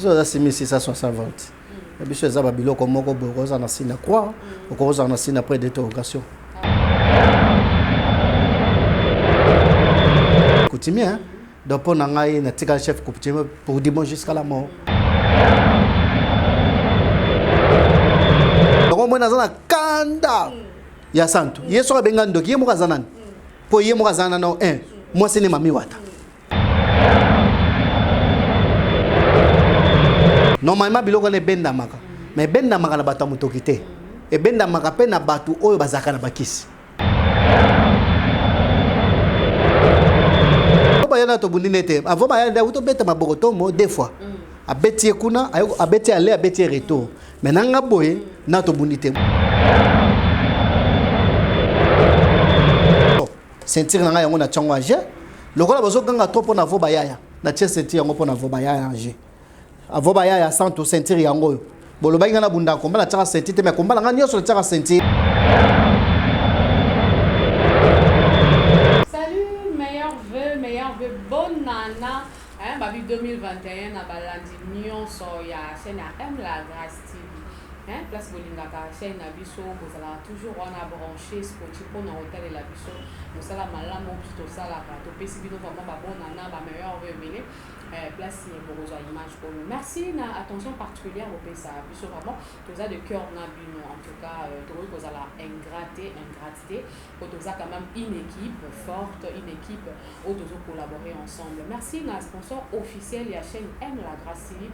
biso za 6660 volts biso za babiloko moko bokoza na sina croix okoza na sina après d'interrogation coutumier hein donc pour ngai na tika chef coutumier pour dimanche jusqu'à la mort donc moi nazana kanda ya santo yeso benga ndoki ye moka zanani po ye moka zanana no moi c'est ne mami wata normalement biloko ne benda maka mais benda maka na batu mutoki te e benda maka pe na batu oyo bazaka na bakisi ba yana to bundine te avant ba yana to beta mabokoto mo deux fois abeti kuna abeti aller abeti retour maintenant nga boye na to bundite sentir nga yango na tchangwa je lokola bozo ganga to pona vo bayaya na tie sentir yango pona vo bayaya je avo bayaya santo sentir yango boloba nga na bunda komba na tchaka sentir te mais komba nga nyoso na tchaka sentir. Salut, meilleur vœu, bonne nana. Hein, babi 2021 na balandi nyonso ya chaîne ya M la Grâce TV. Hein, place bolingaka chaîne na biso bozala toujours wana branché scotché pour na hôtel la biso mosala malamu to sala ka to pesi bino vraiment ba bonne nana ba meilleur vœu belé. Place Borozo image pour nous. Merci na attention particulière au PSA. Biso vraiment tous ça de cœur na bino en tout cas tout que vous allez ingratité pour tous ça quand même une équipe forte, une équipe où tous collaborer ensemble. Merci na sponsor officiel et la chaîne M la Grâce TV,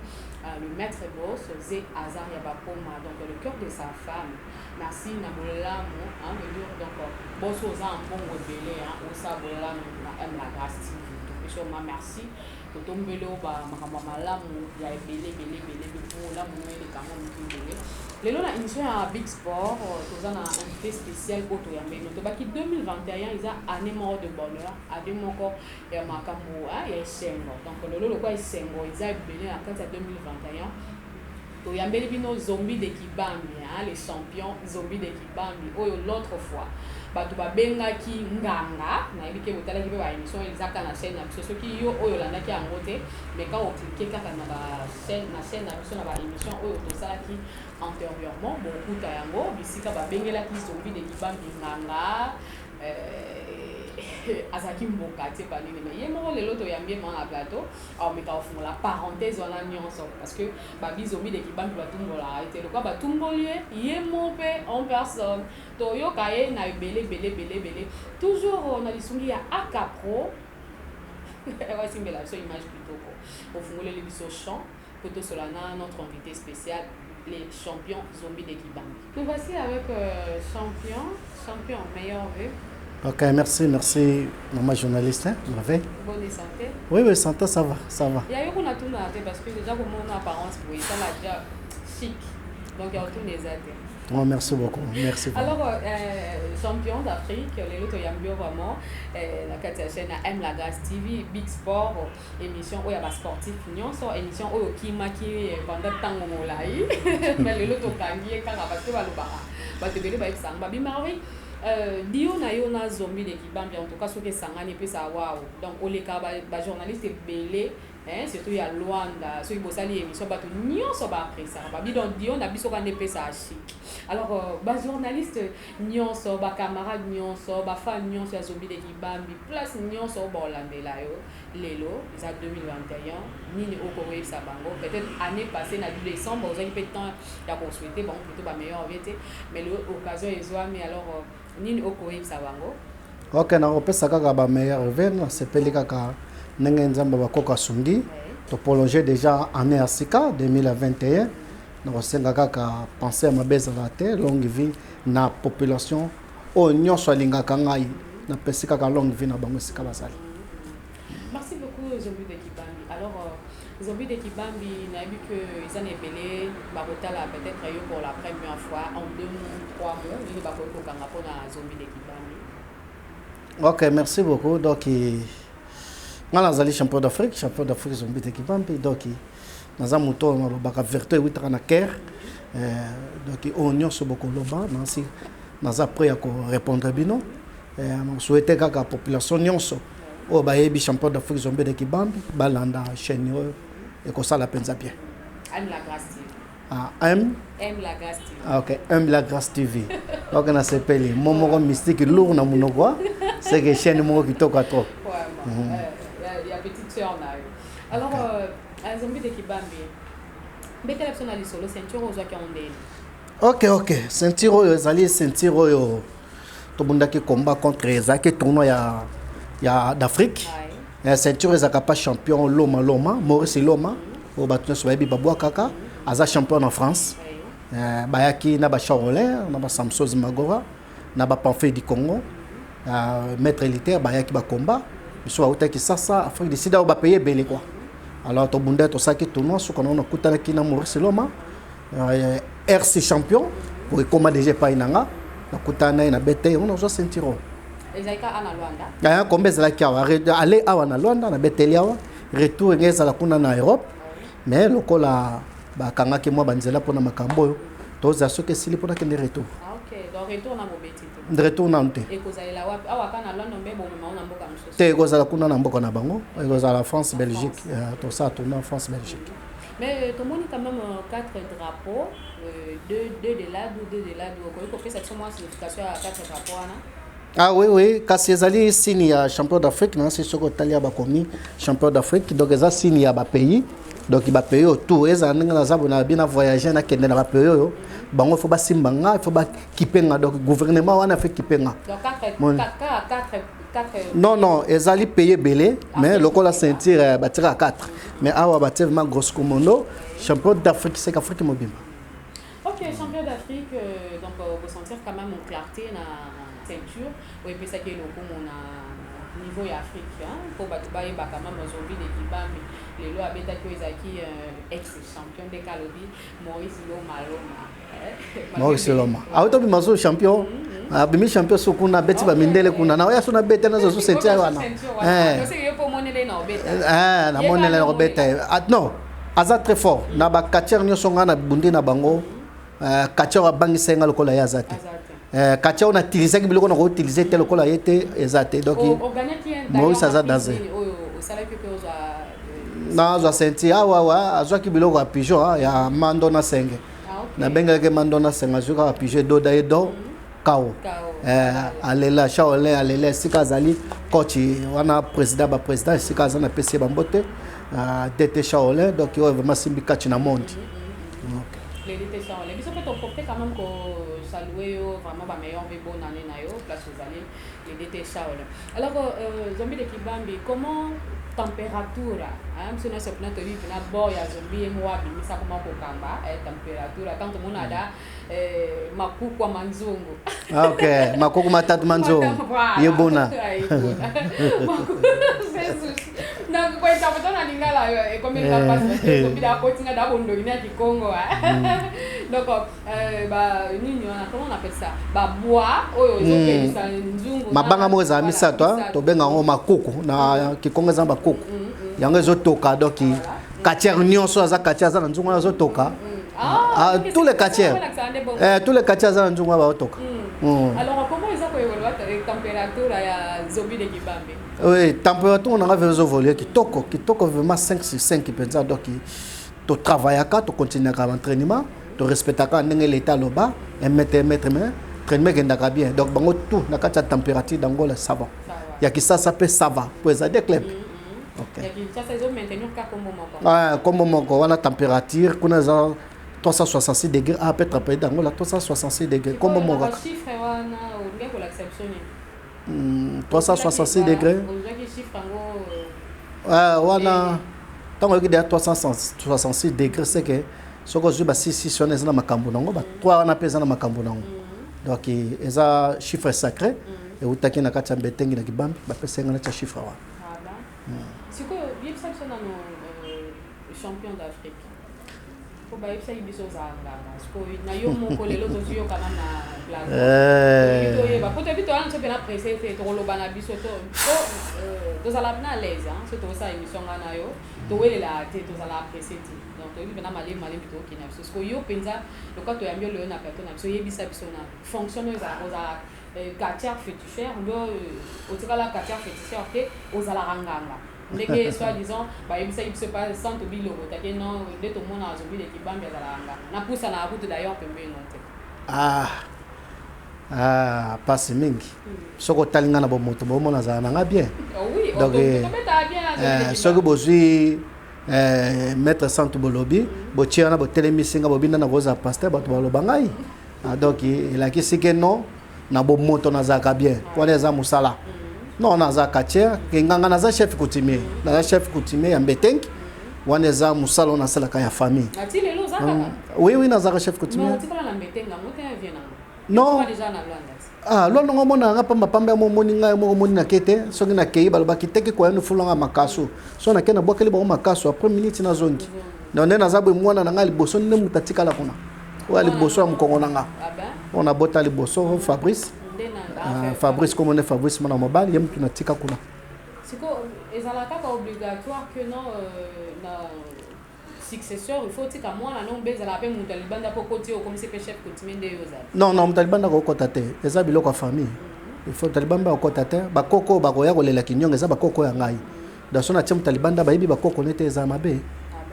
le maître boss Zé Azar Yabapoma donc le cœur de sa femme. Merci na Bolamo hein le dur donc boss aux un bon rebelle hein au ça Bolamo na M la Grâce TV. Donc merci totombelo ba makamba malamu ya ebele la moyenne quand même lelo na émission ya Big Sport toza na invité spécial auto ya mbeno to baki 2021 ils a année mort de bonheur ade moko ya makambo ya esengo donc lelo lokwa esengo ils a ebele na kati ya 2021 to ya mbele bino zombie de Kibambi les champions zombie de Kibambi oyo l'autre fois batu babengaki nganga na ebike botala ki ba émission ezaka na chaîne na biso soki yo oyo landaki yango te mais quand on clique kaka na ba chaîne na biso na ba émission oyo tosalaki antérieurement beaucoup ta yango bisika babengelaki zombie de Kibambi nganga azaki mboka te banini mais ye moko lelo toyambi na plateau ameka ofungola parenthèse wana nyonso parce que babi zombie de Kibambi batumbola ete lokwa batumboli ye mo pe en personne toyoka ye na ebele toujours na lisungi ya Akapro wasimbela biso image plutôt ofungole le biso champ poto solana notre invité spécial les champions zombies de Kibambi. Nous voici avec champion meilleur vœu. Ok, merci, maman journaliste. Hein, bonne santé. Oui, santé, ça va. Il y a eu qu'on a tout noté parce que déjà, comme mon apparence, oui, ça l'a déjà chic. Donc, il y a tout les athées. Oh, merci beaucoup. Alors, champion d'Afrique, les autres Yambio vraiment, la chaîne M la Grâce TV, Big Sport, émission où il y a des sportifs, émission où il y a qui pendant tant qu'on l'a eu, mais les autres kangi quand parce que va te dire ça, babi Marie. Dio na yo na zombie de Kibambi en tout cas ce que sangani peut savoir donc au les cas ba journaliste belé hein surtout ya Luanda ceux qui bosali émission ba tout nyonso ba après ça ba bi donc Dio na biso ka nepe ça chic alors ba journaliste nyonso ba camarade nyonso ba fan nyonso ya zombie de Kibambi place nyonso ba landela yo lelo za 2021 nini okoro ça bango peut-être année passée na décembre vous avez peut temps ya pour souhaiter bon plutôt ba meilleur vérité mais l'occasion est mais alors nini okoyi sabango ok na opesa kaka ba meilleur vœu sepeli kaka ndenge nzamba bakoka sungi to prolonger déjà année à sika 2021 na kosenga kaka penser à mabeza te longue vie na population o nyonso alingaka ngai na pesi kaka longue vie na bango sika basali. Merci beaucoup Zombie de Kibambi. Alors Zombie de Kibambi n'a vu que ils en ébélé bakotala peut-être yo pour la première fois en 2 mois 3 mois ils va ko kanga pona Zombie de Kibambi. Ok, merci beaucoup. Donc moi nazali champion d'Afrique Zombie de Kibambi donc naza moto baka verto 8 ans na Caire donc on nyonso boko loba nansi naza prêt à répondre bino on souhaite que la population nyonso o ba yebi champion d'Afrique Zombie de Kibambi balanda chaîne et ko sala penza bien. Aime la grâce TV. Ah, aime la grâce TV. Ah, ok, aime la grâce TV. Donc on a s'appelé Momo mystique lourd na monogwa. C'est que chaîne mo qui toka trop. Ouais, il y a petite sœur là. Alors Zombie de Kibambi. Bete la personne ali solo ceinture aux qui ont des. Ok, ceinture oyo ezali ceinture oyo tobundaki combat contre ezaki tournoi ya d'Afrique. Ceinture ezaka pas champion Loma Maurice Loma au battu sur baby babwa kaka aza champion en France. Bayaki na ba Charolais na ba Samsos Magora na ba Pamphé du Congo. Maître élitaire bayaki ba combat biso autaki sasa Afrique du Sud ba payer belé quoi. Alors tobunda to saki tournoi so kono kutana kina Maurice Loma RC champion pour comment déjà pas inanga na kutana na bete on a ceinture. Ezalika ana Luanda. Kombe ezalaki awa aller awa na Luanda na beteli awa retour ngezala kuna na Europe mais lokola bakangaki mwa banzela pona makambo oyo toza soki esili pona kende retour. Ok, donc retour na mobeti to. De retour na nte. Ekozala wapi awa kana Luanda mbe bo mema na mboka msusu. Te ekozala kuna na mboka na bango ekozala France Belgique to ça tourne en France Belgique. Mais tout le monde quand même 4 drapeaux, 2 de là, 2 de là. Vous avez cette signification à 4 drapeaux là? Ah oui, kasi ezali signe ya champion d'Afrique, non c'est ce que Talia ba komi champion d'Afrique, donc ezali signe ya ba pays. Donc ba pays autour, ezali nga za bona bien voyager na kende na ba pays yo. Bango faut ba simbanga, il faut ba kipenga donc gouvernement wana fait kipenga. Donc 4 Non, ezali payé belé, mais lokola ceinture ba tira 4. Mais awa ba tellement grosse commando, champion d'Afrique, c'est qu'Afrique mobile. OK, champion d'Afrique donc vous sentir quand même une clarté na ceinture ou et puis ça qui est le niveau africain pour battre quand même Zombie de Kibambi les lois beta que ezaki ex champion de Kalobi Maurice Loma auto bimazo champion abimi champion sokuna beti ba mindele kuna na ya sona beta na zo ceinture wana na monele na beta non aza très fort na ba katier nyoso ngana bundi na bango katier ba bangisa nga lokola ya zate Katia on a utilisé biloko na utiliser tel lokola yete ezate donc Maurice aza daze na zo senti awa azwa ki biloko ya pigeon ya mandona senge na benga ke mandona senga zuka pigeon do da edo kao alela shaole alela sika zali coach wana président sika zana PC bambote DT shaole donc il vraiment simbi catch na monde les DT shaole biso peut porter quand même ko saluer vraiment ba meilleur bonne année na yo place aux allées les DT shaole. Alors Zombie de Kibambi comment température monsieur na sepna to vivre na boya Zombie et moi bimisa kuma ko kamba température tant tout monde ada makuku manzungu OK makuku matatu manzungu yebona na kwa sababu tona lingala comme ça passe Zombie da kotinga da bondo ina ki Congo donc nini comment on appelle ça ba bois oyo zo nzungu mabanga mo za misato to benga ngo makuku na kikongo za makuku yango ezotoka donc katier nyonso aza katier aza na nzungu azotoka tous les quartiers aza na nzungu azotoka. Alors comment ils ont évolué la température ya Zombie de Kibambi? Oui, température on a vu évoluer kitoko vraiment 5 sur 5 penza donc to travaillaka to continuer à entraînement to respectaka ndenge l'état loba un mètre mais entraînement kendaka bien donc bango tout na kati température d'Angola ça va ya kisasa pe ça va pour les clubs. OK. Ya kisasa ils ont maintenir ka kombo moko. Kombo moko wana température kuna za 366 degrés à peut être d'Angola 366 degrés kombo moko. Chiffre wana ou bien pour l'exception 366 degrés. Wana tango ki 366 degrés c'est que soko zuba 6 sur na makambo nango ba 3 wana pesa na makambo nango. Donc eza chiffre sacré et utaki na kati mbetengi na Kibambi ba pesa ngana cha chiffre wa. C'est quoi bien ça na champion d'Afrique. Ko ba yebisa ibiso za nganga. Ko na yo moko lelo to yo kana na blague. To yeba ko te bito an so pena pressé to loba na biso to za la na l'aise so to sa émission ngana yo to wele la te to za la pressé ti. Donc to yeba na mali bito kina biso ko yo penza le ko to yambio le na personne na biso yebisa biso na fonctionne za quartier féticheur ndo otika la quartier féticheur te ozala ranganga ndenge soit disant bayebisa biso pas centre biloko take non nde tomona azobile kibambi azala nganga na pusa na route d'ailleurs pembeni non te pasi mingi soko talinga na bomoto bomona azala nanga bien oui donc soki bozwi maître centre bolobi botie wana botelemisinga bobinda na koza pasteur bato baloba ngai donc elakisi ke non na bomoto nazalaka bien wana eza mosala non nazalaka tiere nganga naza chef coutumier ya Mbetengi wana eza mosala oyo nasalaka ya famille oui nazalaka chef coutumier non lwana ngo mona nga pamba momoni ngai moko moni na kete soki na kei balobaki teke ko yanu fulanga makaso so na kena bwakeli ba makaso après minute na zongi none naza bwe mwana na ngai liboso nne mutatika la kuna wa liboso ya mkongo na nga on a bota liboso Fabrice comme on est Fabrice mona mobile yem tunatika kuna siko ezalaka ka obligatoire que non na successeur il faut tika mwana non bezala pe mutu libanda po koti o comme c'est chef coutumier nde yozala non mutalibanda ko kota te eza biloko ya famille il faut talibamba ko kota te bakoko bakoya kolela kinyonga eza bakoko ya ngai da sona tia mutalibanda bayibi bakoko nete eza mabe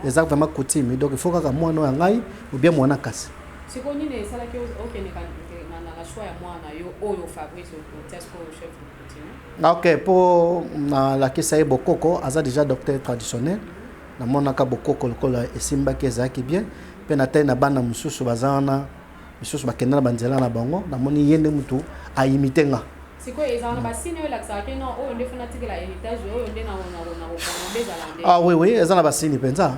eza vraiment coutume donc il faut kaka mwana ya ngai ou bien mwana kasi siko nini esala ke okene na choix ya mwana yo oyo Fabrice o tiasko chef coutumier OK pour na la kisa bokoko aza déjà docteur traditionnel na monaka bokoko lokola esimbaki ezalaki bien mpe na tai na bana mosusu baza wana misusu bakenda na banzela na bango namoni ye nde mutu aimite nga sikoyo ezala na basine oyo elakisaka ke non oyo nde fona tikela héritage oyo nde na bezala nde oui eza na basini mpenza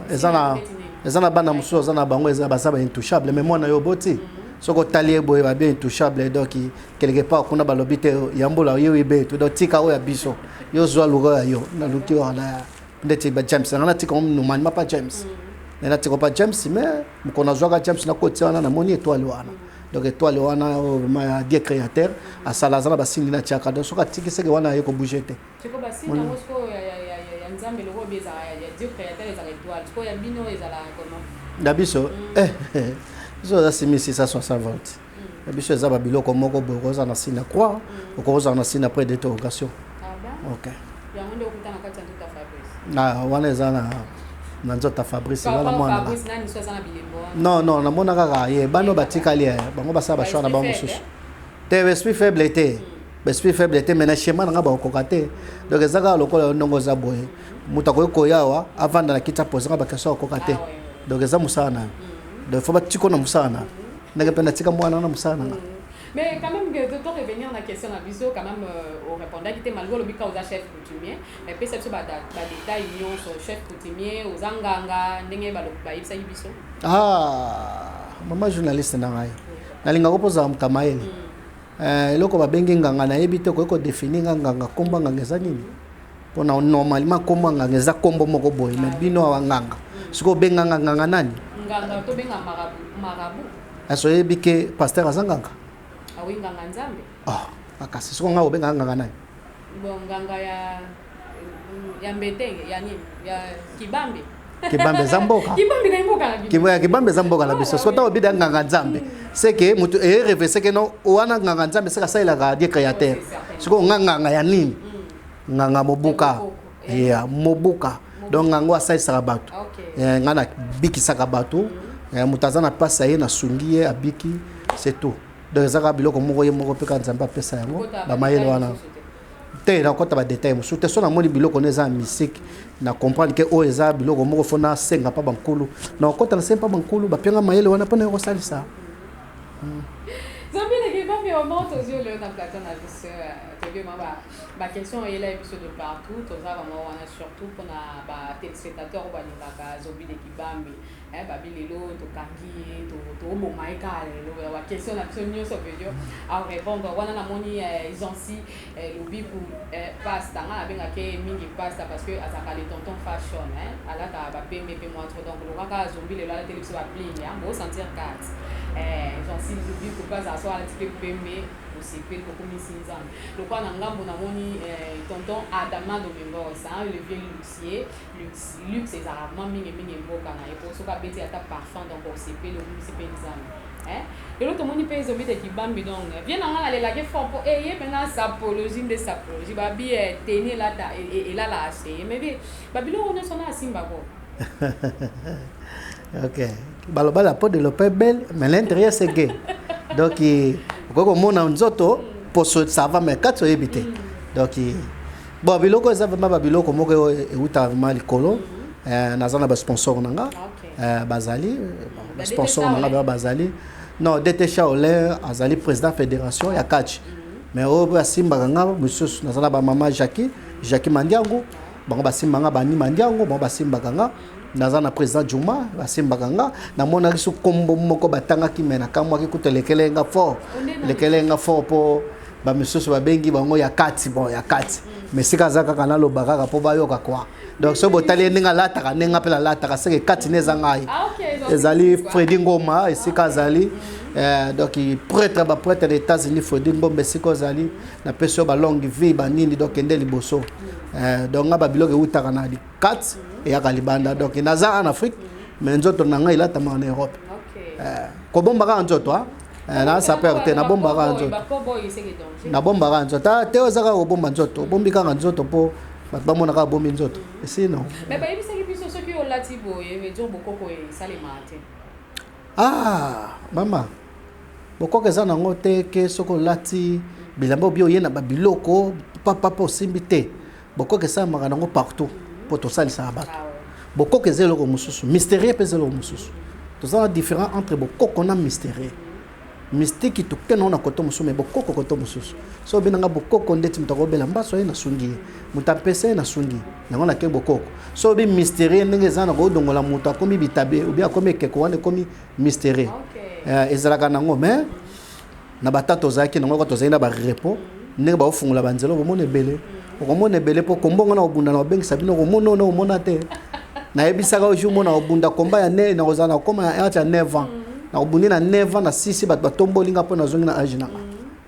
eza na bana mosusu aza na bango eza baza baintouchable mais mwana yo boti soko otali ye boye babie intouchable donc quelque part kuna balobi te yambola yo ibe to donc tika oyo ya biso yo zwa luko ya yo naluki wana ndeti ba James ngana tika nomani mapa James nena tika pa James mais mukona zwaka James na koti wana na moni étoile wana donc étoile wana ma Dieu créateur a salazana basindi na tiaka donc soka tiki seke wana yeko bouger te siko basindi mosko ya nzambe loko beza ya Dieu créateur ezala étoile siko ya bino ezala comment dabiso so za simisi 660 volts dabiso za ba biloko moko bokoza na sina croix okoza na sina après d'interrogation OK ya monde okutana kati ya nzota Fabrice wana eza na nzota Fabrice wana mwana Fabrice nani so sana bilembo non namona kaka ye bano batikali bango basala bashwa na bango mosusu te esprit faible était mais na schéma nanga bakokoka te donc ezaka lokola ndongo za boye mutu akoki koyawa avanda na kiti aposanga bakestion akokoka te donc eza mosala na donc faut batiko na mosala na ndenge mpe natika mwana na mosala nanga. Mais quand même, de te revenir dans la question à Biso, quand même, on répondait qu'il était malgré le but aux chef coutumier, mais puis c'est sur des détails, sur chef coutumier, aux anganga, n'engé balobaïb ça Biso. Maman journaliste nangai. Nalinga ko poza mtamaeli. Eloko babengi nganga na yebite ko définir nganga komba nganga za nini. Pona normalement komba nganga za kombo moko boy, mais bino nganga. Siko benga nganga nani? Nganga to benga marabu. Aso yebike pasteur azanganga. Oui, nganga nzambe. Akasi siko nga obenga nganga nani? Bon nganga ya Mbetengi, ya nini? Ya Kibambe. Kibambe zamboka. Kibambe na mboka. Kibambe zamboka la biso. Sota obida nganga nzambe. C'est que mutu rêve c'est que non wana nganga nzambe c'est ka ça il a Dieu créateur. Siko nganga ya nini? Nganga mobuka. Mobuka. Donc nganga asa saka bato. Ngana biki saka bato. Mutazana pasa ye na sungiye abiki c'est tout. Donc ezaka biloko moko ye moko peka nzamba pesa yango ba mayele wana te na kota ba détail musu te so na moni biloko neza musique na comprendre que o eza biloko moko fona senga pa bankulu na kota na sempa bankulu ba penga mayele wana pona ko salisa zambi ne ke bambi au monte aux yeux le na plateau na bis te ma question est là épisode de partout to za vraiment wana surtout pour na ba téléspectateurs ba lingaka zobi de kibambi babilelo tokangi toboma ekale la question na biso nyonso vedio a répondre wana na moni ils ont si lobi pour pasta nga abengake mingi pasta parce que azaka les tontons fashion alaka bapembe pe moi trop donc lokaka zombi lelo ala télé biso bapligne bo sentir carte ils ont si lobi pour pas asseoir la tipe pembe osepeli kokomisi nzambe lokwa na ngambo na moni tonton Adama Domingo ça le vieux luxier luxe ezalaka mingi mboka na ye po soki abeti ata parfum donc osepeli okomisi mpe nzambe Et l'autre monde peut zombie de Kibambi donc viens dans la la fort pour et maintenant sapologie de sapologie babi tenir là et là là c'est mais babilo on est son à Simba quoi. OK. Baloba la peau de l'opé belle mais l'intérieur c'est gay. Donc ko mona nzoto pour ça va mais quatre éviter. Donc bon biloko ça vraiment babiloko moko euta vraiment likolo nazana ba sponsor nanga bazali sponsor nanga bazali non Détécha Olé azali président fédération ya catch mais o basimba nga monsieur nazana ba mama Jackie Mandiango bango basimba nga bani Mandiango bango basimba nga nazana président Juma basimba nga na mona kisu kombo moko batanga kimena kamwa kikutelekele nga fort po ba monsieur ba bengi bango ya kati bon ya kati mais sika zaka kana lo bakaka po bayoka kwa donc so botali ninga lataka ninga pela lataka seke kati neza ngai ezali Freddy Ngoma esika zali donc prêtre des États-Unis Freddy Ngoma sika zali na peso ba longue vie ba nini donc ende liboso donc ngaba biloke utaka na di 4 et ya kalibanda donc naza en Afrique mais nzoto nanga ilata en Europe ko bomba ka nzoto na ça perte na bomba ka nzoto na bomba ka nzoto te ozaka ko bomba nzoto bombi ka nzoto po bamona ka bombi nzoto sinon mais ba yebisa ki biso soki olati boye veut dire bokoko e salema te mama bokoko eza nango te ke soko lati bilamba bio yena ba biloko papa possible te bokoko eza maka nango partout po to salisa bato bokoko eza eloko mosusu mystérieux pe eza eloko mosusu tozala différent entre bokoko na mystérieux mystique to kena na koto mususu mais bokoko koto mususu so binanga bokoko ndeti mutako bela mbaso ye na sungi mutapese na sungi yango na ke bokoko so bi mystérieux ndenge zana ko dongola mutu akomi bitabe ou bien akomi keko wane komi mystérieux ezalaka nango mais na batato zaki nango to zaina ba repos ndenge ba ofungula banzelo bomone bele okomone bele po kombongo na obunda na obengi sabino komono na omona te na yebisaka ojo mona obunda komba ya ne na kozana koma ya 9 ans na obundi na 9 ans na 6 batombolinga po na zongi na age na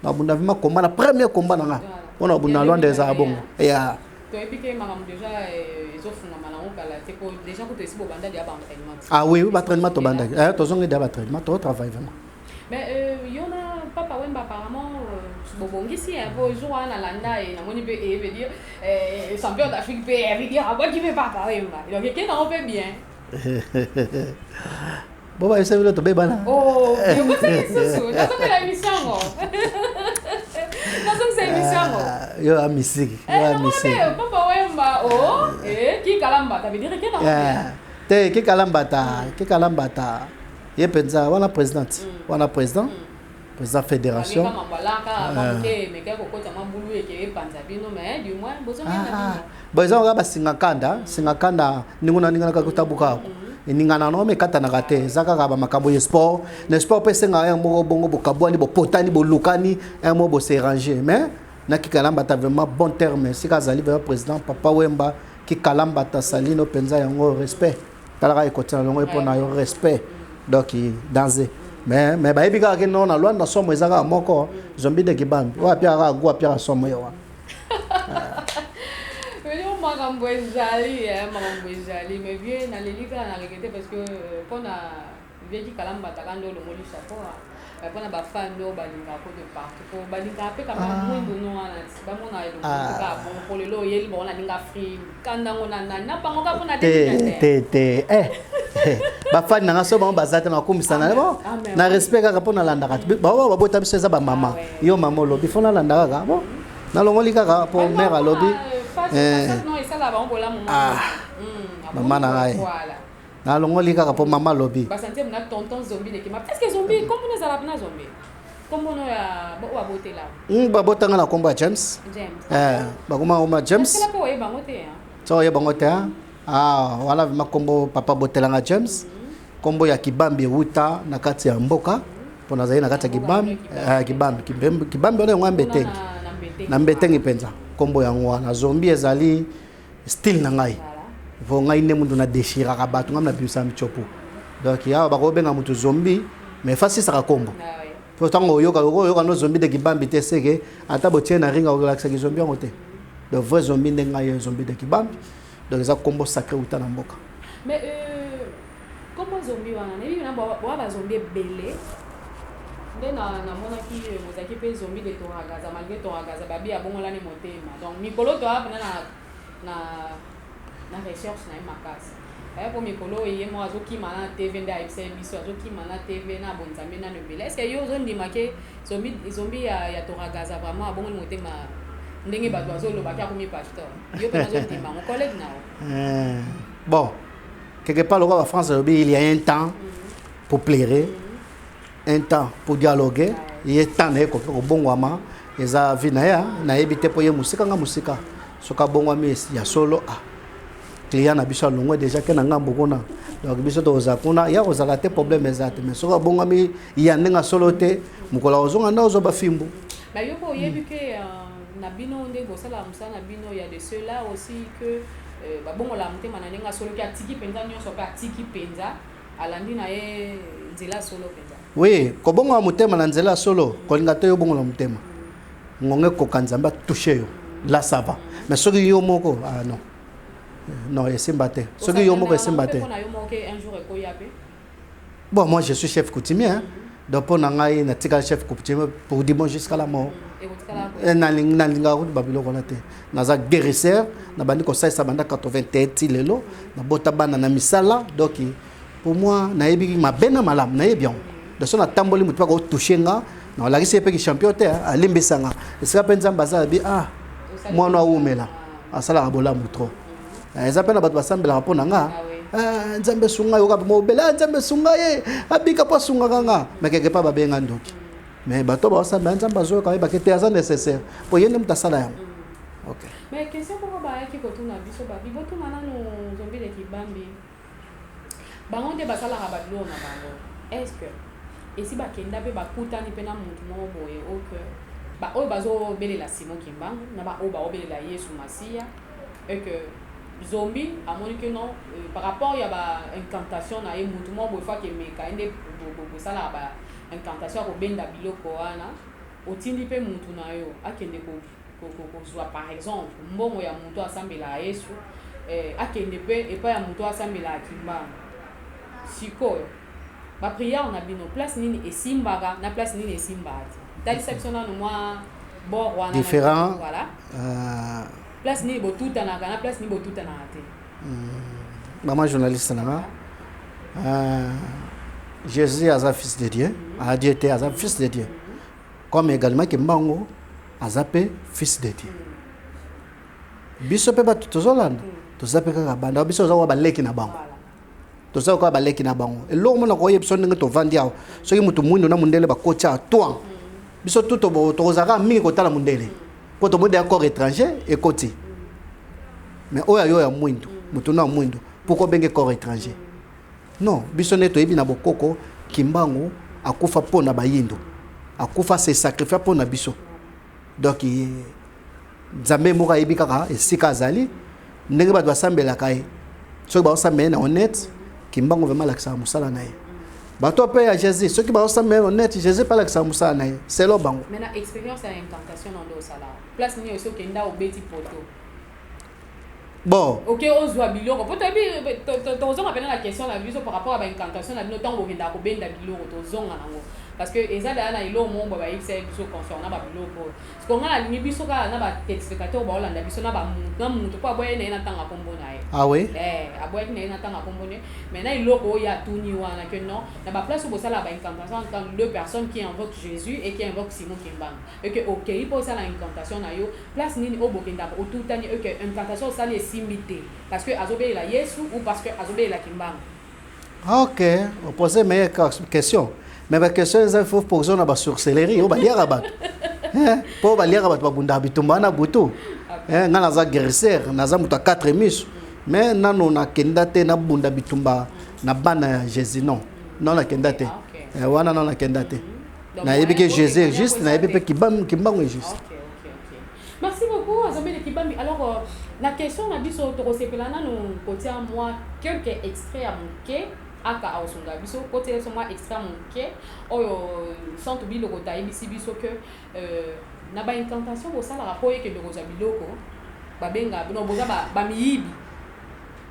na bunda vima combat na premier combat na on abunda loin des abongo ya to epike makam déjà ezofunga malango kala te ko déjà ko tesi bo banda dia ba entraînement oui ba entraînement to banda to zongi dia ba entraînement to travail vraiment mais yona papa Wemba apparemment bobongisi bo jour na landa et na moni pe veut dire champion d'Afrique pe veut dire à quoi tu veux papa Wemba donc quelqu'un en fait bien Boba ese vile to beba na. Oh, yo ko se susu. Na so la émission ngo. Na so se émission ngo. Yo amisiki. Papa Wemba ki kalamba, ça veut dire que non. Te ki kalamba ta. Ye penza wana présidente. Wana président. Président fédération. Mais quelque ko ta mambulu e ke panza bino mais du moins bozo na. Bozo ga singakanda ninguna ka kutabuka. Ningana no me katana kate zaka ka ba makambo ye sport ne sport pe senga ya mo bongo bokabwani bo potani bo lukani un mo bo se ranger mais na ki kalamba ta vraiment bon terme si ka zali président papa Wemba ki kalamba ta salino penza yango respect tala ka ikotana longo po na yo respect donc danser mais ba ebika ke non na loi na somo ezaka moko zombi de kibambi wa pia ka gwa pia somo yo wa makambo ezali mais vieux na lelika na regretter parce que pona vieux ki kalamba takando lo molisa poa pona ba fan no balinga ko de partout ko balinga pe kama mwindu no wana ba mona elo ka bon ko lelo yeli bon na ninga free kanda ngona na bango ka pona te ba fan na so ba bazata na kumisana bo na respect ka pona landa ka ba bota biso za ba mama yo mama lobi fona landa ka bon na longoli ka po mère lobi maman na na longoli kaka po mama lobi basantie na tonton zombie de kima est-ce que zombie comme nous ala na zombie comme on ya ba botela ba botanga na komba James ba kuma James c'est la po e bangote so ye bangote wala makombo papa botelanga James kombo ya kibambi wuta na kati ya mboka pona zaina kati ya kibambi ole ngwa mbeteng na mbeteng ipenza kombo ya ngwa na zombie ezali style na ngai vo ngai ne mundu na déchira ka batu ngam na bisa mchopo donc ya ba ko benga mutu zombie mais fasi saka kombo pourtant yoka no zombie de kibambi te seke ata botie na ringa ko laksa ki zombie ngote de vrai zombie de ngai zombie de kibambi donc za kombo sacré uta na mboka mais kombo zombie wana ne bi na ba zombie belé nde namonaki bozalaki mpe zombi de toragaza malgré toragaza babi abongolani motema donc mikolo toya mpena na recherche na ye makasi po mikolo ye mo azokima na tv nde ayebisa ye biso azokima na tv na bonzambe nano ebele est ce que yo ozondima ke zombi ya toragaza vraiment abongoli motema ndenge bato azolobaki akomi pasteur yo mpe nazondima ngo collègue nao bon quelque part lokwa bafrance alobi il y a un temps pour plaire un temps pour dialoguer ye temps na ye koki kobongwama eza vi na ye nayebi te mpo ye mosika nga mosika soki abongwami ya solo client na biso alongwe déjà ke na ngambo kuna donc biso tokozala kuna ya kozala te problème eza te mais soki abongwami ya ndenge solo te mokolo ozonga nde ozoba fimbu yo mpo oyebi ke na bino ndenge osala mosala na bino ya de ceux-là aussi que babongola motema na ndenge solo ke atiki mpenza nyonso mpe atiki mpenza alandi na ye nzela solo mpenza oui kobongola motema na nzela solo kolinga te yo bongola motema ngonge koka nzambe atouche yo là ça va mais soki yo moko non non esimba te soki yo moko esimba te bon moi je suis chef coutumier donc pour ngai na tika chef coutumier pour dimanche jusqu'à la mort na linga ko babiloko na te naza guérisseur na bandi ko sa banda 81 lelo na bota bana na misala donc pour moi na yebi ma bena malam na yebi de son atamboli mutu ko toucher nga na la kisi pe ki champion te alimbisanga esika penza mbaza bi moi no umela asala abola mutro eza pe na bato basambela rapona nga nzambe sunga yo ka mobela nzambe sunga ye abika po sunga nga mais quelque part babenga ndoki mais bato basambela nzambe zo ka ba kete aza nécessaire po yende mutasala ya OK mais question pour ba ki ko tuna biso ba bibo tuna nanu zombi de kibambi bango nde basala ka badlo na bango est-ce que esi bakenda pe bakutani pe na mutu mo boye o que ba o bazo belela Simon Kimbangu na ba o ba obelela Yesu Masia et que Zombi a montré que non par rapport il y a ba incantation na ye mutu mo boye fa ke meka ende bo sala ba incantation ko benda biloko wana otindi pe mutu na yo akende ko soit par exemple mbongo ya mutu asambela Yesu akende pe et pas ya mutu asambela Kimbangu sikoyo ba prière na bino place nini esimbaka na place nini esimbati ta déception na moi bon wana différent voilà place ni botuta na kana place ni botuta na te maman journaliste na Jésus as un fils de Dieu a Dieu était as un fils de Dieu comme également Kimbangu azape fils de Dieu biso pe ba tozolanda tozape kaka banda biso za ba leki na bango toza ko baleki na bango eloko mona ko yebso ndenge to vandi awo soki mutu mwindo na mundele ba kocha toi biso tout to kozaka mingi ko tala mundele ko to mode accord étranger et koti mais oya yo ya mwindo mutu na mwindo pourquoi benge corps étranger non biso ne to yebi na bokoko Kimbangu akufa pona bayindo akufa se sacrifice pona biso donc nzambe moka yebi kaka esika azali ndenge ba basambela kai soki ba osambela na honnête Kimbangu vraiment lakisa musala na ye bato pe ya Jésus ceux qui ba osambela honnête Jésus pas lakisa musala na ye c'est lo bango mais na expérience ya incantation dans le sala place ni aussi kenda obeti poto bon OK ozwa biloko poto bi tozonga pena la question la biso par rapport à ba incantation na bino tango kenda ko benda biloko tozonga nango parce que ezala na ilo mombo ba yise biso concernant ba biloko ce qu'on a la biso ka na ba téléspectateur ba olanda biso na ba mutu po aboye na tanga kombo na ye ah oui aboye na tanga kombo ne mais na iloko ya tuni wana que non na ba place où ça la ba incantation tant deux personnes qui invoquent Jésus et qui invoquent Simon Kimbangu et que OK il faut ça la incantation na yo place nini obokenda o tutani et que incantation ça les simité parce que azobé la Yesu ou parce que azobé la Kimbangu OK on posait meilleure question mais la question est faut poser na ba sorcellerie o ba liara ba po ba liara ba bunda bitumba na butu ngana za guérisseur na za muta 4 misu mais nano na kenda te na bunda bitumba na bana Jésus non na kenda te wana na kenda te na yebi que Jésus est juste na yebi pe Kimbangu est juste merci beaucoup Azombi de Kibambi alors la question na biso to sepelana no kotia moi quelques extraits à manquer aka ausonga biso côté so moi extra manqué oyo centre biloko taibisi biso que na ba incantation bo sala rapport que biloko za biloko ba benga no boza ba miyibi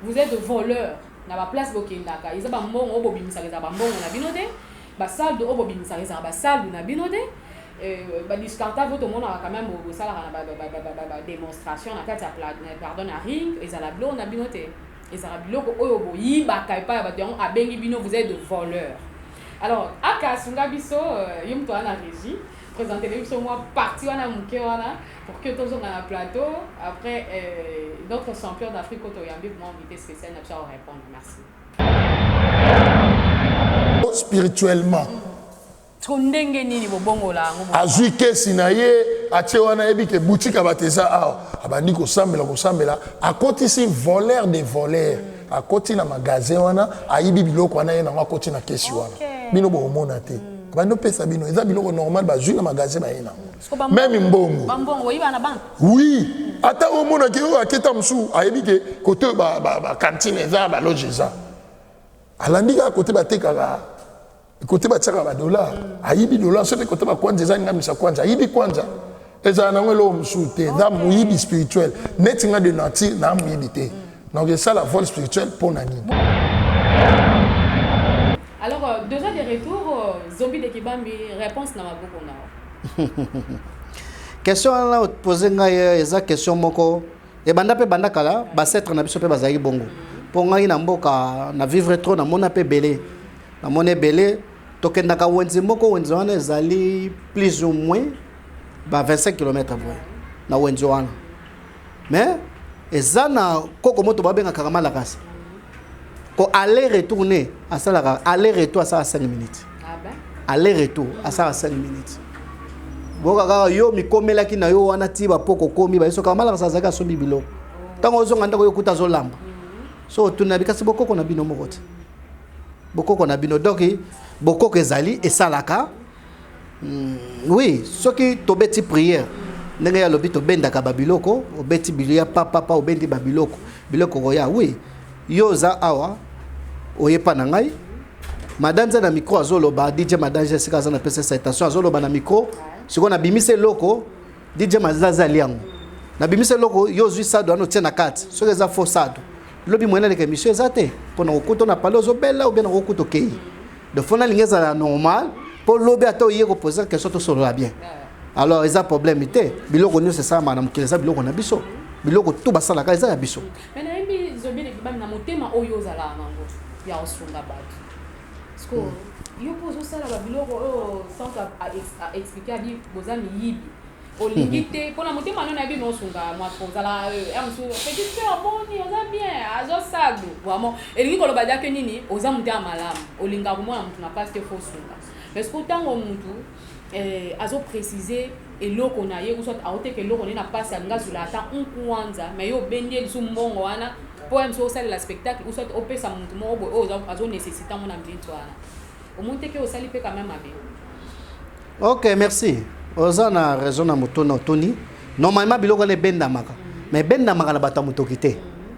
vous êtes de voleurs na ba place bokendaka ils ba mbongo obobimisa za ba mbongo na bino te basaldo obo binisa ezala basaldo na bino te badiscartable tout le monde a quand même osala na démonstration na kati ya pardon na ring ezala bilo na bino te ezala biloko oyo boyibaka epai ya bato yango abengi bino vous êtes de voleurs. Alors akasunga biso yo moto wana régie présenter biso moi parti wana moke wana pour que tozonga na plateau après notre champion d'Afrique otoyambi pour moi invité spécial na biso à répondre. Merci. Spirituellement ndenge nini bobongola ngo azwi kesi na ye atie wana yebi ke boutique abateza abandi kosambela akotisi voleur de voleur akoti na magasin wana ayibi biloko wana ye nango akoti na kesi wana bino bomona te abandi opesa bino eza biloko normal bazwi na magasin baye nango même mbongo oyiba na banque oui ata omona ke oyo aketa mosu ayebi ke kote bakantine eza baloge eza alandi kaka kote batekaka côté bataka ba dollar ayibi dollar sote côté ba kwanza za ngamisa kwanza ayibi kwanza eza na ngelo msute na muyibi spirituel netinga de nature na muyibi te donc ça la vol spirituel pour nani. Alors déjà de retour Zombie de Kibambi réponse na maboko na question là poser ngai eza question moko e banda pe banda kala ba setre na biso pe bazali bongo pour ngai na mboka na vivre trop na mona pe belé na mona belé tokendaka wenzi moko wenzi wana ezali plus ou moins 25 km na wenzi wana mais eza na koko moto babenga kakama la kasi ko aller retourner asalaka aller retour à 5 minutes aller retour à 5 minutes boka yo mikomelaki na yo wana ti ba poko komi ba eso kakama la kasi zaka sombi bilo tango ozonga ndako yo kuta zolamba so tunabika si boko na bino moko te boko na bino doki boko kezali esalaka oui soki tobeti prière ndenge ya lobi tobendaka babiloko obeti bilia papa obendi babiloko biloko koya oui yoza awa oyepa na ngai madanza na micro azoloba DJ madanza sika za na pesa citation azoloba na micro siko na bimise loko DJ mazaza liango na bimise loko yozwi sado ano tena kati soki za faux sado lobi mwena leke monsieur zate pona okuto na palozo bella ou bien na okuto kei de fona lingeza la normal pour lobi ato yeko poser question to solo bien alors eza problème té biloko nyo c'est ça mana mukileza biloko na biso biloko tout basala ka eza ya biso mais na yimbi Zombie de Kibambi na motema oyo zala nango ya osunga bato parce que yo pozo sala ba biloko oyo sans à expliquer abi bozami yibi olingi te pona motema nona bi no sunga moi kozala amsu petit frère boni oza bien azo sado vraiment elingi koloba dake nini oza mutu ya malamu olinga komona mutu na passe te faux sunga parce que tango mutu azo préciser eloko na ye usot aote ke eloko na passe anga zula ata kwanza mais yo bendie lisu mbongo wana po amso sala la spectacle usot opesa mutu mo azo nécessiter mona mbinto wana omonte ke osali pe quand même abe. OK merci. Oza na raison na moto na Tony normalement biloko le benda maka mais benda maka na bato moto kité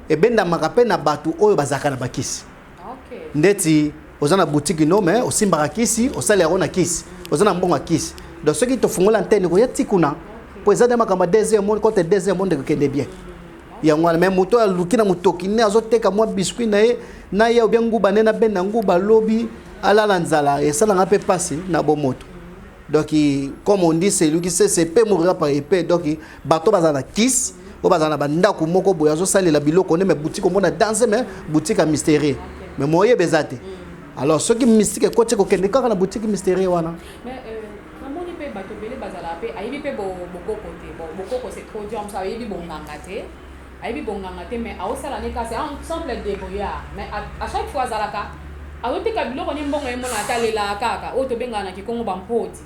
e benda maka pe na bato oyo bazaka na bakisi OK ndeti oza na boutique no mais osimbaka kisi osali yako na kisi oza na mbongo kisi donc ceux qui te fungola antenne ko yati kuna po eza de makamba deuxième monde côté deuxième monde que kende bien ya ngwana mais moto alukina motoki ne azoteka mwa biscuit na ye bien nguba ne na benda nguba lobi ala lanzala et ça na pe passer na bo moto. Donc, comme on dit, c'est lui qui sait, c'est peu mourir par épée. Donc, bateau bazana kiss, ou bazana banda kumoko boyazo sali la bilo connaît mais boutique on a dansé mais boutique à mystérieux. Mais moyen bezate. Alors, ceux qui mystique côté ko kende ka na boutique mystérieux wana. Mais comment on peut bateau belé bazala pe ayibi pe boko côté. Boko c'est trop dur, ça ayibi bonganga te. Ayibi bonganga te mais a osala ne ka c'est ensemble débrouillard. Mais à chaque fois zalaka aoteka biloko ni mbongo emona atalela kaka oto benga na kikongo bampoti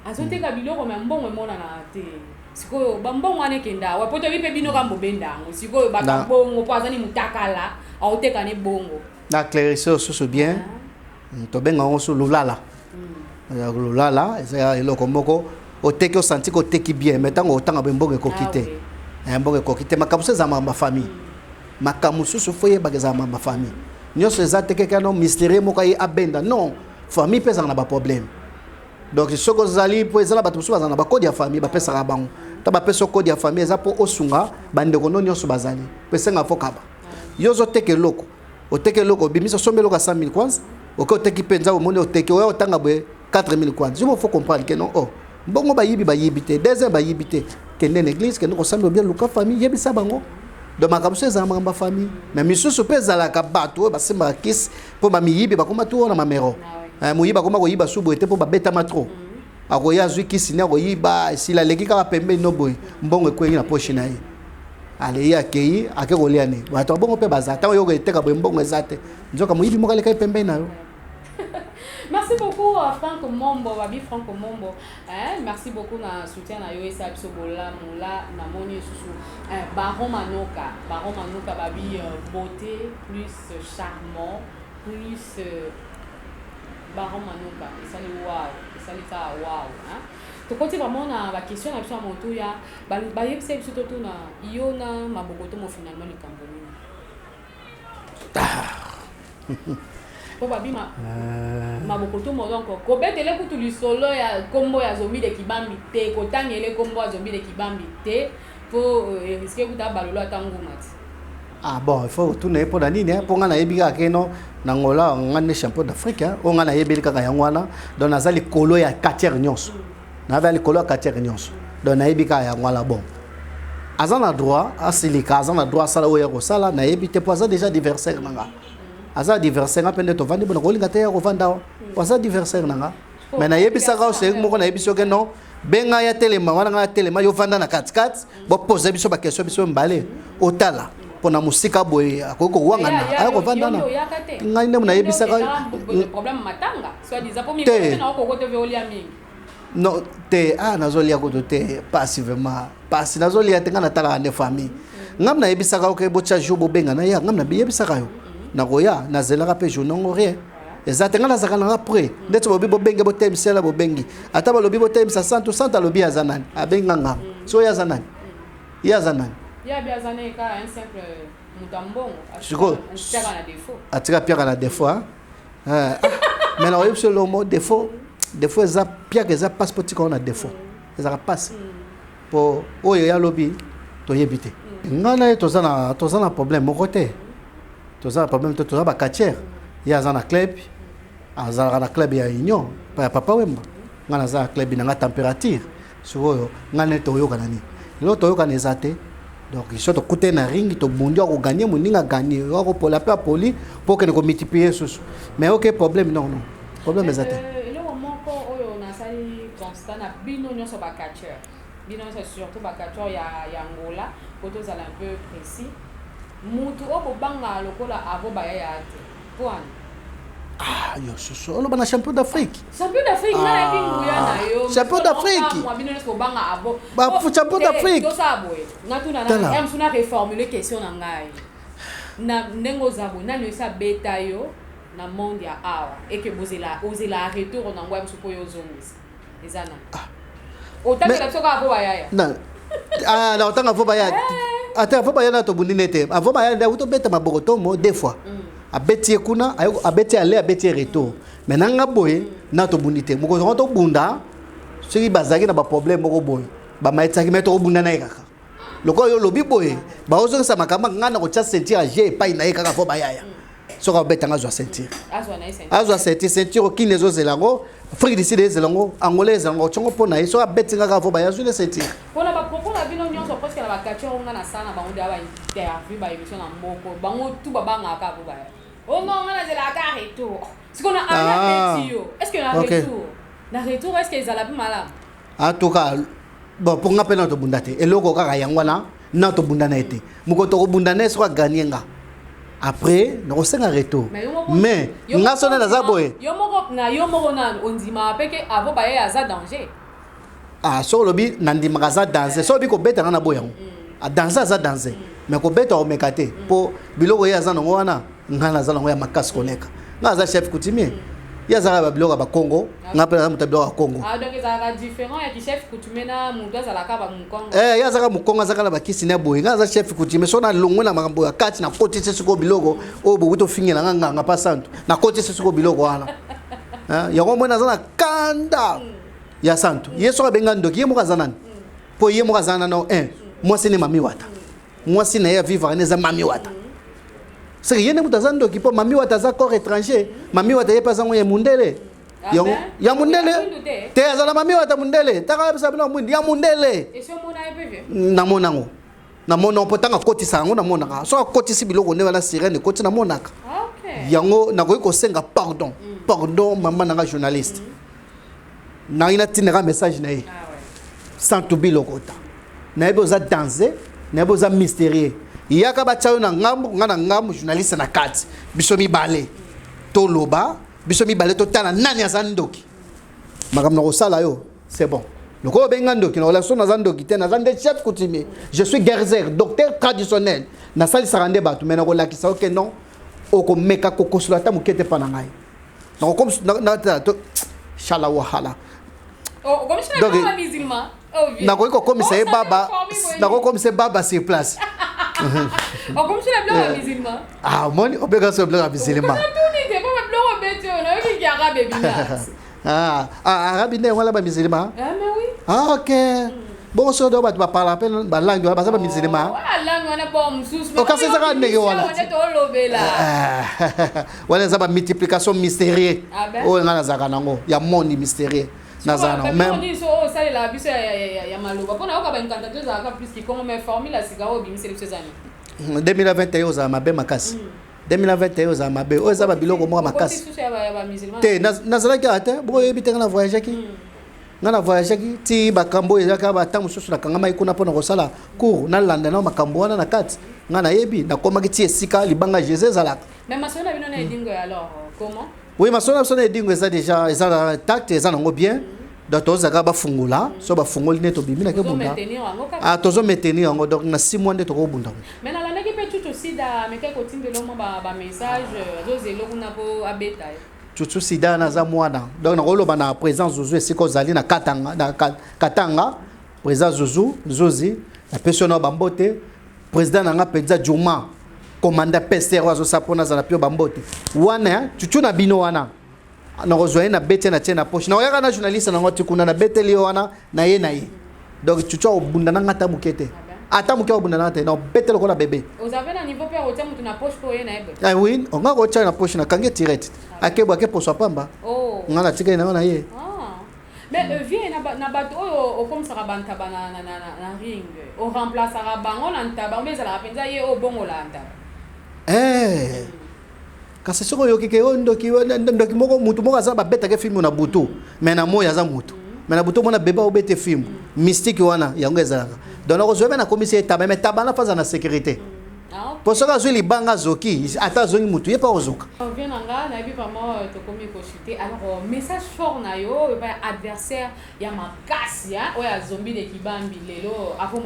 azoteka biloko me mbongo emona na te sikoyo bambongo ane kenda wa poto bipe bino kambo bendango sikoyo bakabongo po azani mutakala aoteka ne bongo na clarifier so bien to benga on so lulala lulala eza eloko moko oteki o senti ko teki bien mais tango otanga mbongo ekokite mbongo ekokite makamuso za ma famille makamuso so foye bageza ma famille nyonso ezate kekano mystérieux moko ye abenda non famille pesa na ba problème donc soko zali po ezala bato so bazana ba code ya famille ba pesa ka bango ta ba pesa code ya famille eza po osunga bande ko non nyonso bazali pesa nga fokaba yozo teke loko oteke loko bimisa sombe loko 100 000 kwanza OK oteki penza au monde oteki o tanga boye 4000 quoi. Je me faut comprendre que non oh. Bongo ba yibi te, deuxième ba yibi te. Kende l'église que nous ressemble bien luka famille yebisa bango. De makamso za mamba famille. Mais misusu peza la kabato ba semba kiss po ba miyibi ba koma tu na mamero. Muyiba koma ko yiba subo ete po ba beta matro. Akoya zui kisina ko yiba sila leki ka pembe no boy. Mbongo ko na poche na ye. Ale ya kei akeko liane. Bato bongo pe bazata yo ko eteka bo mbongo ezate. Nzoka muyibi mo kale kai pembe na yo. Merci beaucoup Franck Mombo, Babi Franck Mombo. Merci beaucoup na soutien na yo esa biso bola mula na moni susu. Baron Manoka Babi beauté plus charmant plus Baron Manoka. Et ça les wow, hein. To côté vraiment na la question na biso à monto ya ba yebisa biso to na iona mabokoto mo finalement le Cameroun. Po babi mabokoto mo donc ko betele kutu lisolo ya kombo ya zombi de kibambi te ko tangele kombo ya zombi de kibambi te po risquer kuta balolo tango mati. Ah bon, il faut tourner pour la ligne pour ngana yebiga keno na ngola ngane champion d'Afrique on ngana yebeli kaka yangwana donc nazali kolo ya quartier nyonso. Nazali kolo ya quartier nyonso. Donc na yebika yangwala bon. Azana droit, asilika azana droit sala oya ko sala na yebite pour ça déjà adversaire nanga. Aza adversaire apende to vandi bona kolinga te ya ko vanda aza adversaire nanga mais na yebisa ka o moko na yebiso ke non benga ya telema wana nga telema yo vanda na 4-4 bo poser biso ba question biso mbale otala pona musika boye akoko wanga na ayako vanda na ngai ne na yebisa ka problème matanga soit disant pour mi ko na ko te veolia mingi non te nazolia ko te passivement passe nazolia te ngana tala ne famille ngam na yebisa ka ko bo cha jour bo benga na ya ngam na yebisa ka yo nagoya nazela pe jonongo rien ezate ngana zakana après ndeto bobi bobenge botem sela bobengi ata balobi botem sa 100% alobi azanani abenga ngam so yazanani ya biazane ka un simple mutambongo atira na défaut atira pia na défaut mais là sur le mot défaut eza pia que eza passeport ko na défaut eza passe pour oyo ya lobi to yebite ngana tozana problème mo côté toza problème toza ba quartier ya za na club azala na club ya union pa papa wemba ngana za club na température sikoyo ngane to yoka nani lo to yoka nezate donc il faut to couter na ring to bundi ko gagner moninga gagner ko pola pa poli pour que ne ko multiplier sous mais aucun problème non problème ezate le moment ko oyo na sali constant na bino nyonso ba quartier bino c'est surtout ba quartier ya Angola pour to zala un peu précis. Mutu obo banga lokola avo baya ya ate. Point. Yo soso olo bana champion d'Afrique. Champion d'Afrique na binguya na yo. Champion d'Afrique. Moi bino lesko banga avo. Ba champion d'Afrique. To saboy. Na tuna na em suna reformuler question na ngai. Na ndengo zabo na no sa beta yo na monde ya awa et que bozela retour na ngwa msupo yo zongus. Ezana. Otaka la soka avo baya ya. Na na otanga avo baya. Ata faut pas to bundinete avant ba ya to beta mabokoto mo deux fois abeti kuna abeti aller abeti retour maintenant nga boye na to bundite moko to bunda soki bazaki na ba problème moko boye ba maitaki meto bunda na ekaka loko yo lobi boye ba ozo sa makamba ngana ko cha sentir age pa ina ekaka faut ba ya soka beta nga zo sentir azwa sentir o kine zo zelango frère d'ici des zelango angolais zelango chongo pona so abeti nga faut ba ya zo le sentir pona ba propos na bino nyonso parce que la vacation on a sana ba onde aba interview ba émission na moko bango tout ba banga ka bo ba oh non on a la carte retour ce qu'on a arrêté est-ce que na retour est-ce que ils allaient plus malade en tout cas bon pour nga pena to bundate eloko kaka yangwana na to bundana ete muko to bundana so gagner nga après no senga retour mais nga sona la zaboye yo moko na ondima peke avo ba ya za danger so lobi nandi magaza danser so bi ko beta na boyango a danser za danser mais ko beta o mekate po biloko ya za ngo wana ngana za ngo ya makasi koneka nga za chef coutumier ya za ba biloko ba Congo nga pe na mutabilo wa Congo donc ça différent ya ki chef coutumier na mundo za la ka ba Congo ya za ka Congo za ka la ba kisina boy nga za chef coutumier so na longo na makambo ya kati na koti se ko biloko o bo to fingira nga pa santo na koti se ko biloko wana ya ko mona za na kanda ya santo yeso abenga ndoki yemo kazanani po yemo kazana no moi c'est ne mami wata moi c'est na ya vivre ne za mami wata c'est que yene mutaza ndoki po mami wataza corps étranger mami wataye pas zango ya mundele ya mundele te azala mami wata mundele taka bisa bino mundi ya mundele eso mona epeve na monango na mona potanga koti sango na monaka so koti si biloko ne wala sirene koti na monaka yango na ko senga pardon maman nanga journaliste na ina tinera message na ye sans to biloko ta na ebo za danser na ebo za mystérieux yaka ba chayo na ngambu ngana ngambu journaliste na kati biso mi balé to loba biso mi balé to tana nani azandoki makam na ko sala yo c'est bon le ko benga ndoki na relation na zandoki te na zande chef coutumier je suis guerrier docteur traditionnel na sali sarande batu mena ko lakisa ok non o ko meka ko kosulata mukete pa na ngai na comme na to shala wahala oh comme ça na musulman na ko comme c'est baba na ko comme c'est baba sur place oh comme ça la blanc musulman ah moni obega so blanc musulman arabe ne wala ba musulman mais oui ok bon so do ba parler appel ba langue ba sa ba musulman wala langue wana bon musus o kasi saka ndenge wala on est au lobela wala za ba multiplication mystérieuse o ngana zaka nango ya monde mystérieux nazana même on dit so ça la biso ya maloba pona o ka ba incantateur za ka plus qui comme mais formule la sigaro bi miseli sezani 2021 za mabe makasi 2021 za mabe o za ba biloko mo makasi te nazalaki ate bo ebite na voyage ki ngana voyage ki ti bakambo ezaka ba tamu susu na kangama ikuna pona ko sala cours na landa na makambo wana na kati ngana yebi na komaki ti esika libanga Jésus zalaka mais masona bino na edingo alors comment oui masona sona edingo eza déjà eza tact eza nango bien donc tozaka ba fungula so ba fungoli neto bimina ke bunda tozo maintenir yango donc na 6 mois ndeto ko bunda mais na landa ki pe tout aussi da mais ke kotinde lo mo ba message zozelo kuna po abeta tutu sida na za mwana donc na koloba na présence Zouzou esiko zali na Katanga présence Zouzou Zozi na personne bambote président nanga Pedza Juma commandant PCR wazo sapona za na pio bambote wana tutu na bino wana na rozoye na bete na tena poche na oyaka na journaliste na ngoti kuna na bete li wana na ye donc tutu obunda na ngata mukete ata muke obunda na te na bete lokola bébé vous avez un niveau père otia mutu na poche ko ye na ebe ah oui on nga ko tia na poche na kange tirette akebo ake poso pamba oh ngana tika na ye mais vient na bato o comme ça banta bana na ring o remplace bango na ntaba mais la penza ye o bongo la ntaba kasi soko yoki ke ndoki moko mutu moko azaba beta ke film na butu mais na moya za mutu mais na butu mona beba obete film mystique wana yango ezalaka donc on zobe na commissaire taba mais taba na faza na sécurité pour ça que les bangas zoki ata zongi mutu yepa ozoka on vient nga na bi vraiment to komi ko chuter alors message fort na yo ba adversaire ya makasi ya o ya zombie de kibambi lelo apo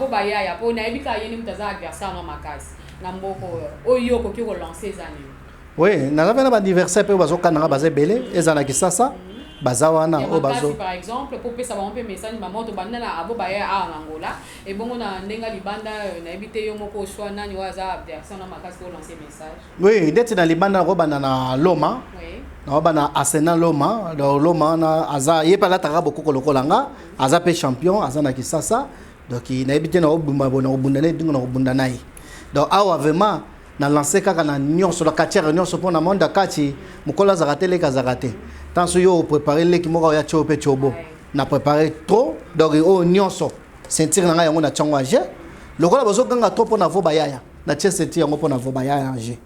ba ya po na bi ka yeni mutaza adversaire na makasi na mboko oyo ko ki ko lancer zani oui na la ba anniversaire pe bazoka na baze belé ezana ki sasa bazawana o bazo par exemple pour pesa ba un peu message maman to banana abo ba ya a Angola et bongo na ndenga libanda na ebite yo moko shwa nani waza adversaire na makasi ko lancer message oui ndeti na libanda ko banana Loma oui na bana Arsenal Loma na aza yepa la taka boko kolanga aza pe champion aza na kisasa donc na ebite na obumba bona obundana dingo na obundana yi donc awa vraiment na lancer kaka na nyonso la katière nyonso pona monde kati mukola zakatele kazakate tant so yo préparer leki moko ya chope chobo na préparer trop donc o nyonso sentir na yango na chango age lokola bozo ganga trop pona vo bayaya na tie sentir yango pona vo bayaya age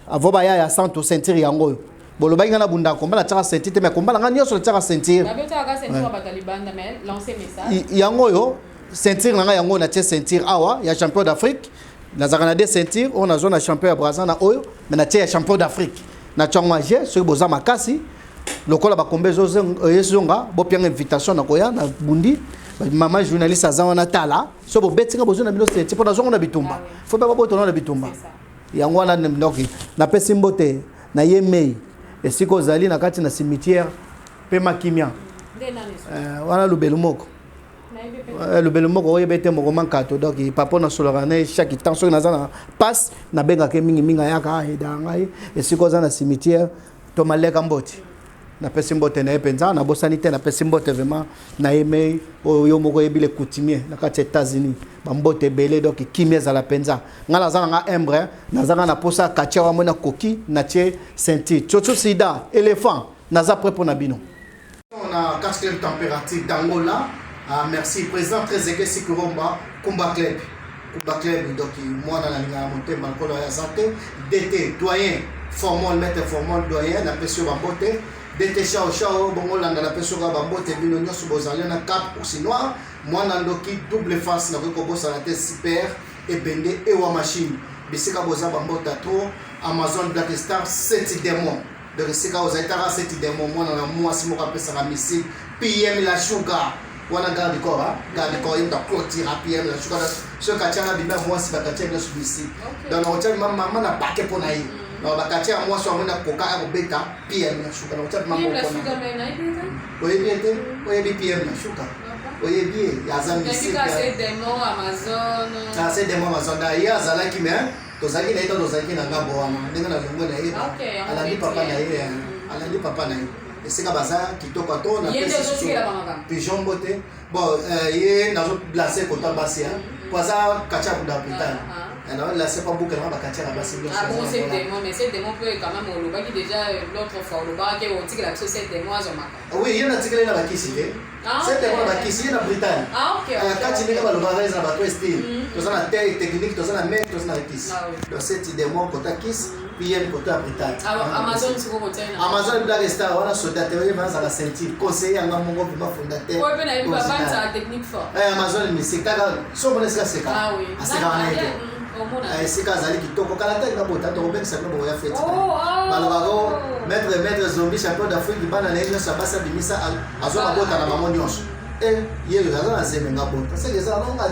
avo bayaya santo sentir yango boloba ngana bunda komba na tsaka sentir te mais komba nga nyonso na tsaka sentir na beta ka sentir ba talibanda mais lancer message yango yo sentir na yango na tie sentir awa ya champion d'Afrique na zakana de sentir on a zone champion ya Brazza na oyo mais na tie champion d'Afrique na chango age so boza makasi lokola bakombe zonga bopianga invitation na koya na bundi mama journaliste azawa na tala so bo betinga bozo na bino senti pona zongo na bitumba fo ba boto na bitumba yango wana ndoki na pesi mbote na yemei esiko zali na kati na cimetière pe makimia wana lubelu moko lubelu moko oyebete moko mankato donc papa na solorane chaque temps so na zana passe na benga ke mingi minga yaka eda ngai esiko za na cimetière to maleka mboti na pesi mbote na penza na bosani te na pesi mbote vraiment na yeme yo moko yebi les coutumiers na kati États-Unis ba mbote belé donc kimia za la penza ngala za nga embre na za na posa katia wa mona koki na tie senti chocho sida éléphant na za prêt pour na bino. On a 4e température d'Angola. Merci président Trezeguet Sikuromba Kumba Club. Kumba Club donc moi dans la ligne monter malkolo ya santé DT doyen formol maître formol doyen na pesio bambote DT chao bongo langa na pesio bambote bino nyoso bozali na cap aussi noir moi na ndoki double face na ko bossa na te super et bende et wa machine bisika boza bambota trop Amazon Black Star 7 démon de risika ozaitara 7 démon moi na moi si mo kapesa ka missile PM la sugar wana garde corps inda clôture PM la sugar ce kachana bimba moi si bakatia na subisi dans l'hôtel maman na paquet pour naï non bakatia moi so amona koka ya beta PM la sugar l'hôtel maman pour naï oui bien PM la sugar oui bien ya za missile c'est démon Amazon c'est démon Amazon da ya zala ki mais tozaki na ito tozaki na ngabo wana ndenge na longo na ye ala ndi papa na ye esika baza kitoko to na pesi pigeon bote bon ye nazo placer kota basi poza kacha kuda hôpital alors là c'est pas beaucoup na bakacha na basi bon c'est démon mais c'est démon peut quand même on loba qui déjà l'autre fois on loba que on dit que la société démon azoma oui il y en a tikele na bakisi te c'est démon na bakisi na Bretagne kati ndeka ba loba reza ba to style tozana technique tozana mec tozana kisi donc c'est démon kota kisi PM côté Bretagne. Amazon c'est quoi côté Amazon Black Star wana soda te va za la ceinture conseiller anga mongo bima fondateur. Ouais ben na ba banza technique fort. Amazon mi sekaka so bona sika seka. Ah oui. Aseka wana ite. Sika zali kitoko kala ta ngabota to ben sakno boya fete. Balabaro maître zombie champion d'Afrique bana na ile sabasa bimisa azoma bota na mamondi onso. Hier il y a un zemenga bon c'est les gens là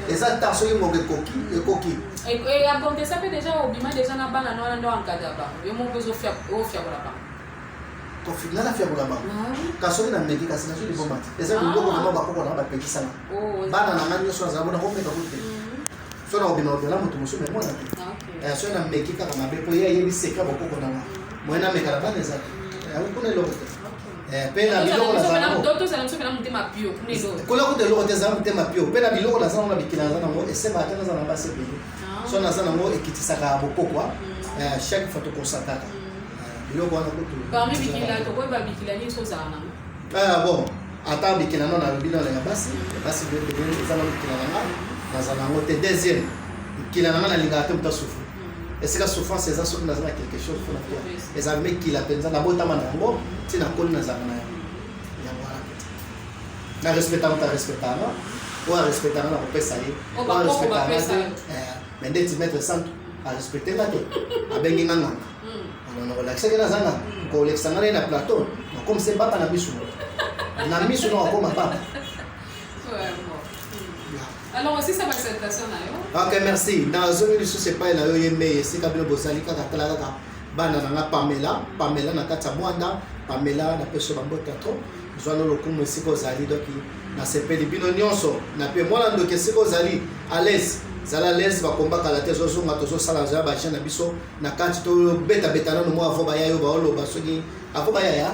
et ça tension yi mo coquille et apporter ça peut déjà au bima déjà na bana no ndo encadre ba yo mo bezo fia la ba to fina la fia la ba kaso na meki kasi na jodi bomba eza ngo ko ba ko na ba pekisa na bana na ngani so za bona ko meka ko so na obina obina mutu musume mo na so na meki ka na be po ye ye biseka ba ko na mo na meka la bana za kuna lo pena biloko na zana docteur ça nous fait la mutema pio kuna ko de lo te zana mutema pio pena biloko na zana na bikina zana mo ese ba tena zana ba se bi so na zana mo ekitisa ka bokokwa chaque fois to konsataka biloko wana ko to parmi bikila to ko ba bikila ni so zana bon ata bikina no na bibina na basi de zana bikina na zana mo te deuxième bikina na linga te mutasufu est-ce que souffrance c'est ça sur na quelque chose pour la faire les amis qui la penza na bota manango tina koli na zana ya wala na respectama ta respectama ou à respectama na kopesa ye ou à respectama mais ndeti mettre sant à respecter la te abengi nganga on a relaxé na zana ko lexanga na plateau comme c'est papa na bisu no akoma papa. Alors aussi ça va cette personne là. OK, merci. Dans zone du c'est pas là yo yeme c'est kabino bosali kaka tala kaka bana na Pamela na kata mwanda Pamela na peso bambota trop. Zwana lokumu siko zali donc na sepeli bino nyonso na pe mwana ndoke siko zali à l'aise. Zala l'aise ba komba kala te zo zonga to zo sala za ba jana biso na kati to beta na no mo avoba ya yo ba olo ba soki avoba ya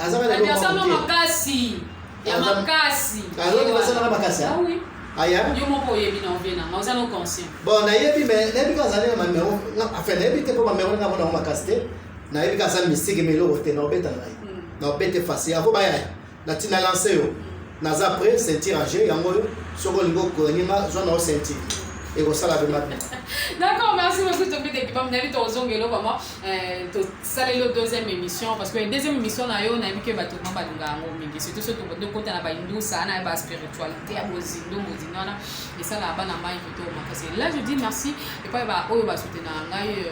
azaba na lo makasi ya makasi alors on va ça na makasi. Ah oui. Aya yo moko yebi na ovena ma uzano conscient bon na yebi mais nebi ka zali na mamero enfin nebi te po mamero na bona makaste na yebi ka sa mystique melo te na beta na beta face ya avoba ya na tina lancer yo na za après sentir âgé yango soko lingo ko nyima zona o sentir et au sala de maintenant. D'accord, merci beaucoup Tobi de Kibam Nali to zongelo vraiment to salé le deuxième émission parce que la deuxième émission na yo na mi ke bato mamba dunga ngo mingi surtout ce de côté na ba hindu ça na ba spiritualité abozindo modinana et ça là ba na mai to makase. Là je dis merci et pas ba oyo ba soutenir ngai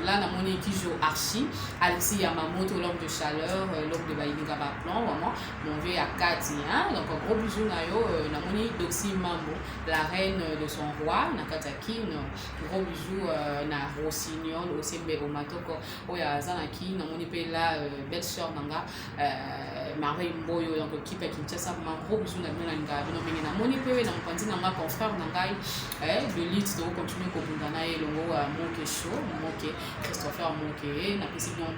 là na moni qui joue archi Alexis Yamamoto l'homme de chaleur l'homme de Baïninga ba plan vraiment mon vieux à Kati hein donc un gros bisou na yo na moni Doxy Mambo la reine de son roi na Kataki gros bisous na Rossignol aussi be Omatoko oya zanaki na moni pe la belle sœur nanga Marie Mboyo donc équipe qui tient ça gros bisous na bino nga bino mingi na moni pe na mpanzi nanga confrère nanga de lit de continuer ko bundana elongo Moke show Moke Christopher Moke na pesi bon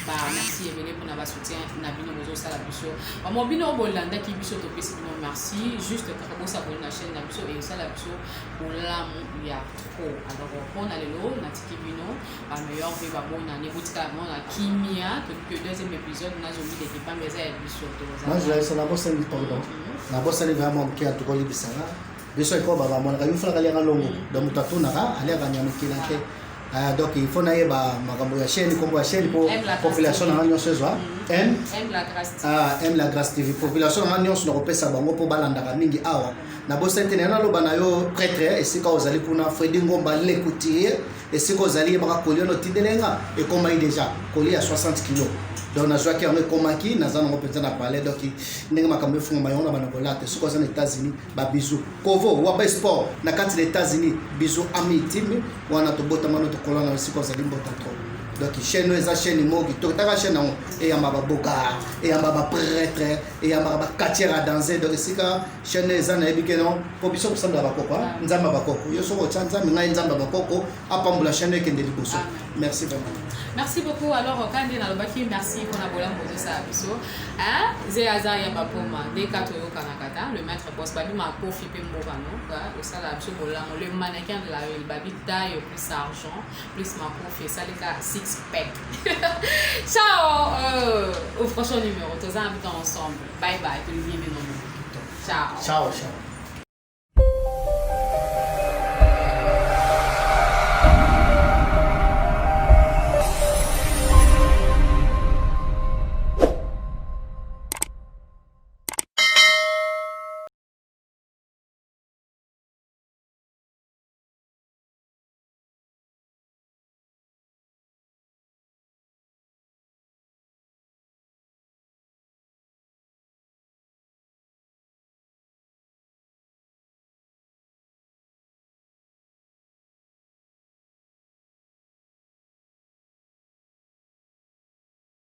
merci ebele pour na soutien na bino bozo sala biso mo bino bolanda ki biso to pesi bino merci juste kaka bo s'abonner na chaîne na biso et sala biso olamu ya trop alors on a lelo na tiki bino ba meilleur vie ba bona ne butika mon na kimia que deuxième épisode na zomi de pas mais ya biso to moi je laisse na bossa ni pardon na bossa ni vraiment qui a to ko libisanga biso ko baba mon ka yufla kali ngalongo donc mutatuna ka ale ka nyamikila te donc il faut naie ba makambo ya chaîne kombo ya chaîne pour population na nyo sezwa aime la grâce TV population na nyo so kopesa bango po balanda ka mingi awa na bossa tene na loba na yo prêtre et sika ozali kuna Fredi Ngomba l'écoutier et sika ozali ba koliono tidelenga et comme il déjà collé à 60 kg. Donc na joie qui en komaki na zana ngopenza na parler donc ndenge makambo funga mayona bana bolate siko za États-Unis ba bisou kovo wa ba sport na kati les États-Unis bisou ami team wana to bota mano to kolana siko za limbo tatro donc chaîne eza chaîne mogi to ta chaîne na et ya maba boka et ya maba prêtre et ya maba katiera danser donc sika chaîne eza na ebike non po biso ko samba ba koko nzamba ba koko yo soko chanza minga nzamba ba koko apambula chaîne ke ndeli boso merci vraiment. Merci beaucoup. Alors, quand on a le baki, merci pour la bonne pose ça. Hein? Zéaza ya papoma, des katoyo kanakata, le maître boss babi m'a profité morano, au salaire le mannequin de la rue, babi taille plus argent, plus ma profité ça les cas six pack. Ciao. Au prochain numéro, tous ensemble. Bye bye. Ciao. Ciao.